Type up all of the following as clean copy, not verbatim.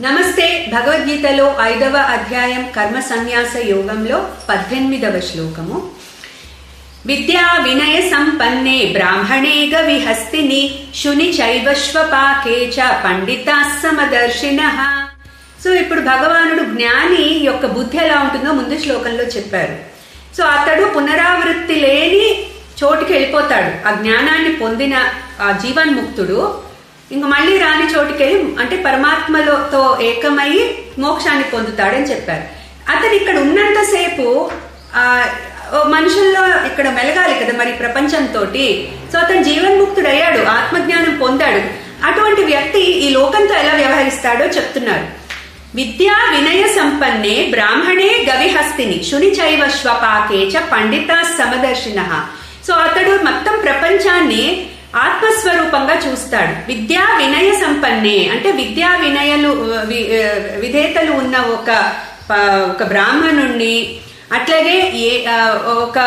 నమస్తే. భగవద్గీతలో 5వ అధ్యాయం కర్మ సన్యాస యోగంలో 18వ శ్లోకము. విద్యా వినయ సంపన్నే బ్రాహ్మణే గవిహస్తిని శుని చైవశ్వపాకే చ పండితా సమదర్శినః. సో ఇప్పుడు భగవానుడు జ్ఞాని యొక్క బుద్ధి ఎలా ఉంటుందో ముందు శ్లోకంలో చెప్పారు. సో అతడు పునరావృత్తి లేని చోటుకి వెళ్ళిపోతాడు. ఆ జ్ఞానాన్ని పొందిన ఆ జీవన్ముక్తుడు ఇంక మళ్ళీ రాని చోటుకెళ్ళి అంటే పరమాత్మలతో ఏకమయ్యి మోక్షాన్ని పొందుతాడని చెప్పారు. అతను ఇక్కడ ఉన్నంతసేపు మనుషుల్లో ఇక్కడ మెలగాలి కదా మరి ప్రపంచంతో. సో అతను జీవన్ముక్తుడయ్యాడు, ఆత్మజ్ఞానం పొందాడు. అటువంటి వ్యక్తి ఈ లోకంతో ఎలా వ్యవహరిస్తాడో చెప్తున్నారు. విద్యా వినయ సంపన్నే బ్రాహ్మణే గవిహస్తిని శుని చైవ శ్వపాకే చ పండితా సమదర్శినః. సో అతడు మొత్తం ప్రపంచాన్ని ఆత్మస్వరూపంగా చూస్తాడు. విద్యా వినయ సంపన్నే అంటే విద్యా వినయలు విధేతలు ఉన్న ఒక బ్రాహ్మణుణ్ణి, అట్లాగే ఒక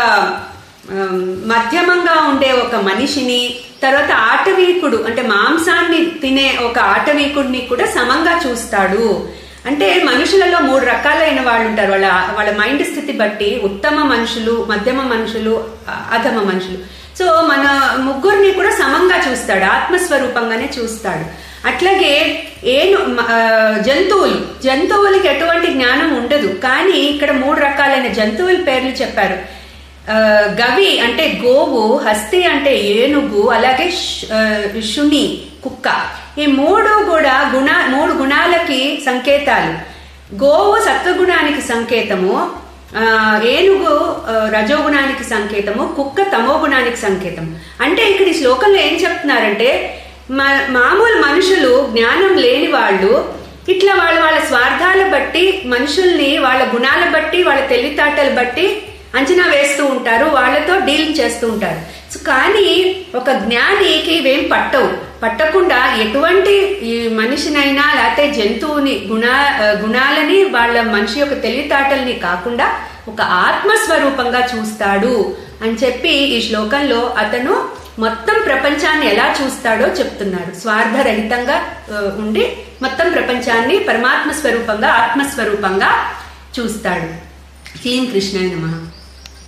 మధ్యమంగా ఉండే ఒక మనిషిని, తర్వాత ఆటవీకుడు అంటే మాంసాన్ని తినే ఒక ఆటవీకుడిని కూడా సమంగా చూస్తాడు. అంటే మనుషులలో 3 రకాలైన వాళ్ళు ఉంటారు. వాళ్ళ మైండ్ స్థితి బట్టి ఉత్తమ మనుషులు, మధ్యమ మనుషులు, అధమ మనుషులు. సో మన ముగ్గురిని కూడా సమంగా చూస్తాడు, ఆత్మస్వరూపంగానే చూస్తాడు. అట్లాగే జంతువులకి ఎటువంటి జ్ఞానం ఉండదు, కానీ ఇక్కడ 3 రకాలైన జంతువుల పేర్లు చెప్పారు. గవి అంటే గోవు, హస్తి అంటే ఏనుగు, అలాగే శుని కుక్క. ఈ 3 కూడా 3 గుణాలకి సంకేతాలు. గోవు సత్వగుణానికి సంకేతము, ఏనుగు రజోగుణానికి సంకేతము, కుక్క తమోగుణానికి సంకేతం. అంటే ఇక్కడ ఈ శ్లోకంలో ఏం చెప్తున్నారంటే మామూలు మనుషులు, జ్ఞానం లేని వాళ్ళు ఇట్లా వాళ్ళ స్వార్థాల బట్టి మనుషుల్ని వాళ్ళ గుణాల బట్టి వాళ్ళ తెలివితేటలు బట్టి అంచనా వేస్తూ ఉంటారు, వాళ్ళతో డీల్ చేస్తూ ఉంటారు. కానీ ఒక జ్ఞానికి ఇవేం పట్టకుండా ఎటువంటి మనిషినైనా లేకపోతే జంతువుని గుణాలని వాళ్ళ మనిషి యొక్క తెలివితేటల్ని కాకుండా ఒక ఆత్మస్వరూపంగా చూస్తాడు అని చెప్పి ఈ శ్లోకంలో అతను మొత్తం ప్రపంచాన్ని ఎలా చూస్తాడో చెప్తున్నారు. స్వార్థరహితంగా ఉండి మొత్తం ప్రపంచాన్ని పరమాత్మ స్వరూపంగా, ఆత్మస్వరూపంగా చూస్తాడు. శ్రీ కృష్ణాయ నమః.